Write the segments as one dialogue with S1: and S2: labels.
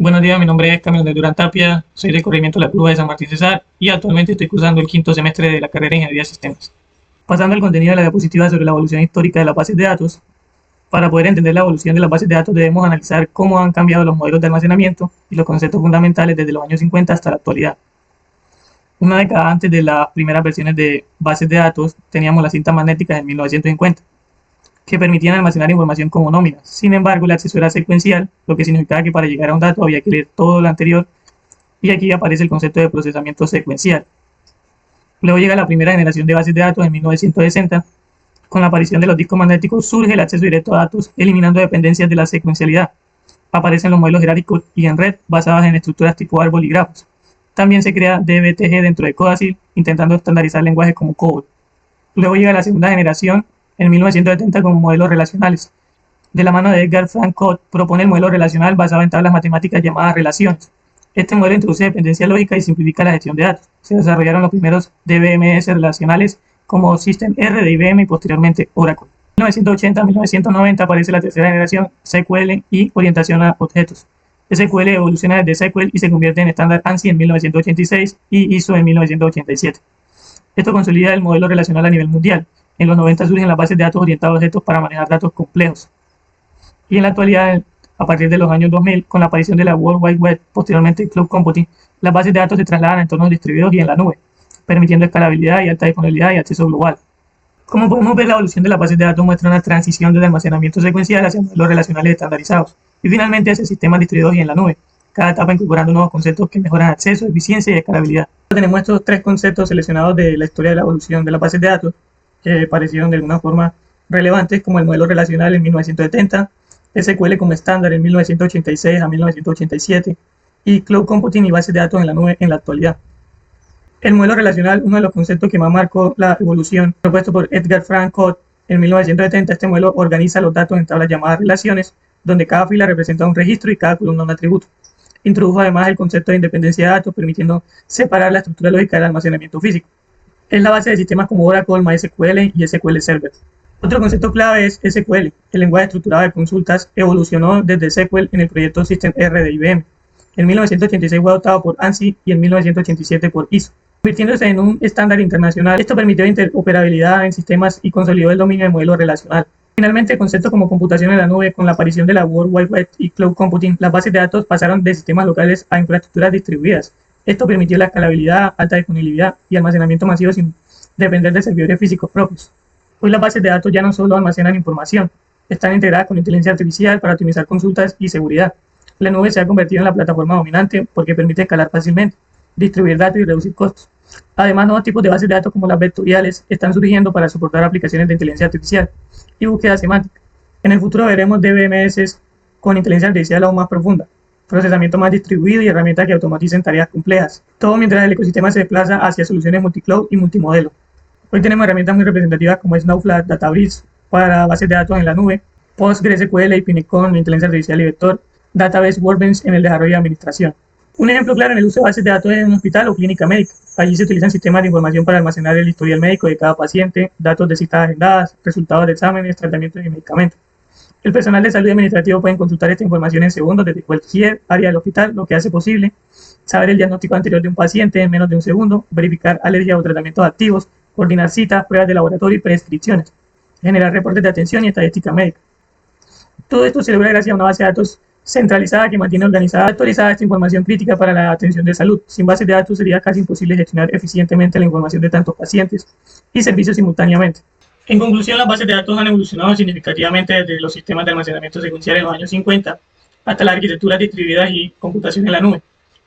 S1: Buenos días, mi nombre es Camilo de Durán Tapia, soy de corrimiento de la Curva de San Martín Cesar y actualmente estoy cursando el quinto semestre de la carrera de Ingeniería de Sistemas. Pasando al contenido de la diapositiva sobre la evolución histórica de las bases de datos, para poder entender la evolución de las bases de datos debemos analizar cómo han cambiado los modelos de almacenamiento y los conceptos fundamentales desde los años 50 hasta la actualidad. Una década antes de las primeras versiones de bases de datos teníamos las cintas magnéticas en 1950, que permitían almacenar información como nóminas. Sin embargo, el acceso era secuencial, lo que significaba que para llegar a un dato había que leer todo lo anterior, y aquí aparece el concepto de procesamiento secuencial. Luego llega la primera generación de bases de datos en 1960. Con la aparición de los discos magnéticos surge el acceso directo a datos, eliminando dependencias de la secuencialidad. Aparecen los modelos jerárquicos y en red, basados en estructuras tipo árbol y grafos. También se crea DBTG dentro de Codacil, intentando estandarizar lenguajes como COBOL. Luego llega la segunda generación, en 1970, con modelos relacionales. De la mano de Edgar Frank Codd, propone el modelo relacional basado en tablas matemáticas llamadas relaciones. Este modelo introduce dependencia lógica y simplifica la gestión de datos. Se desarrollaron los primeros DBMS relacionales como System R de IBM y posteriormente Oracle. En 1980 a 1990 aparece la tercera generación, SQL y orientación a objetos. SQL evoluciona desde SQL y se convierte en estándar ANSI en 1986 y ISO en 1987. Esto consolida el modelo relacional a nivel mundial. En los 90 surgen las bases de datos orientadas a objetos para manejar datos complejos. Y en la actualidad, a partir de los años 2000, con la aparición de la World Wide Web, posteriormente Cloud Computing, las bases de datos se trasladan a entornos distribuidos y en la nube, permitiendo escalabilidad y alta disponibilidad y acceso global. Como podemos ver, la evolución de las bases de datos muestra una transición desde almacenamiento secuencial hacia modelos relacionales estandarizados y finalmente hacia sistemas distribuidos y en la nube, cada etapa incorporando nuevos conceptos que mejoran acceso, eficiencia y escalabilidad. Tenemos estos tres conceptos seleccionados de la historia de la evolución de las bases de datos que parecieron de alguna forma relevantes, como el modelo relacional en 1970, SQL como estándar en 1986 a 1987 y Cloud Computing y bases de datos en la nube en la actualidad. El modelo relacional, uno de los conceptos que más marcó la evolución, propuesto por Edgar Frank Codd en 1970, este modelo organiza los datos en tablas llamadas relaciones, donde cada fila representa un registro y cada columna un atributo. Introdujo además el concepto de independencia de datos, permitiendo separar la estructura lógica del almacenamiento físico. Es la base de sistemas como Oracle, MySQL y SQL Server. Otro concepto clave es SQL. El lenguaje estructurado de consultas evolucionó desde SQL en el proyecto System R de IBM. En 1986 fue adoptado por ANSI y en 1987 por ISO, convirtiéndose en un estándar internacional. Esto permitió interoperabilidad en sistemas y consolidó el dominio del modelo relacional. Finalmente, conceptos como computación en la nube, con la aparición de la World Wide Web y Cloud Computing, las bases de datos pasaron de sistemas locales a infraestructuras distribuidas. Esto permitió la escalabilidad, alta disponibilidad y almacenamiento masivo sin depender de servidores físicos propios. Hoy las bases de datos ya no solo almacenan información, están integradas con inteligencia artificial para optimizar consultas y seguridad. La nube se ha convertido en la plataforma dominante porque permite escalar fácilmente, distribuir datos y reducir costos. Además, nuevos tipos de bases de datos como las vectoriales están surgiendo para soportar aplicaciones de inteligencia artificial y búsqueda semántica. En el futuro veremos DBMS con inteligencia artificial aún más profunda, procesamiento más distribuido y herramientas que automaticen tareas complejas. Todo mientras el ecosistema se desplaza hacia soluciones multicloud y multimodelo. Hoy tenemos herramientas muy representativas como Snowflake, Databricks para bases de datos en la nube, PostgreSQL y Pinecone, inteligencia artificial y vector, Database Workbench en el desarrollo y administración. Un ejemplo claro en el uso de bases de datos es en un hospital o clínica médica. Allí se utilizan sistemas de información para almacenar el historial médico de cada paciente, datos de citas agendadas, resultados de exámenes, tratamientos y medicamentos. El personal de salud y administrativo pueden consultar esta información en segundos desde cualquier área del hospital, lo que hace posible saber el diagnóstico anterior de un paciente en menos de un segundo, verificar alergias o tratamientos activos, coordinar citas, pruebas de laboratorio y prescripciones, generar reportes de atención y estadística médica. Todo esto se logra gracias a una base de datos centralizada que mantiene organizada y actualizada esta información crítica para la atención de salud. Sin bases de datos sería casi imposible gestionar eficientemente la información de tantos pacientes y servicios simultáneamente. En conclusión, las bases de datos han evolucionado significativamente desde los sistemas de almacenamiento secuencial en los años 50 hasta las arquitecturas distribuidas y computación en la nube.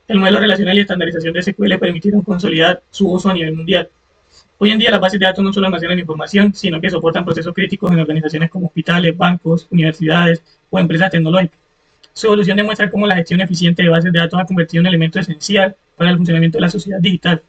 S1: El modelo relacional y estandarización de SQL permitieron consolidar su uso a nivel mundial. Hoy en día las bases de datos no solo almacenan información, sino que soportan procesos críticos en organizaciones como hospitales, bancos, universidades o empresas tecnológicas. Su evolución demuestra cómo la gestión eficiente de bases de datos ha convertido en un elemento esencial para el funcionamiento de la sociedad digital.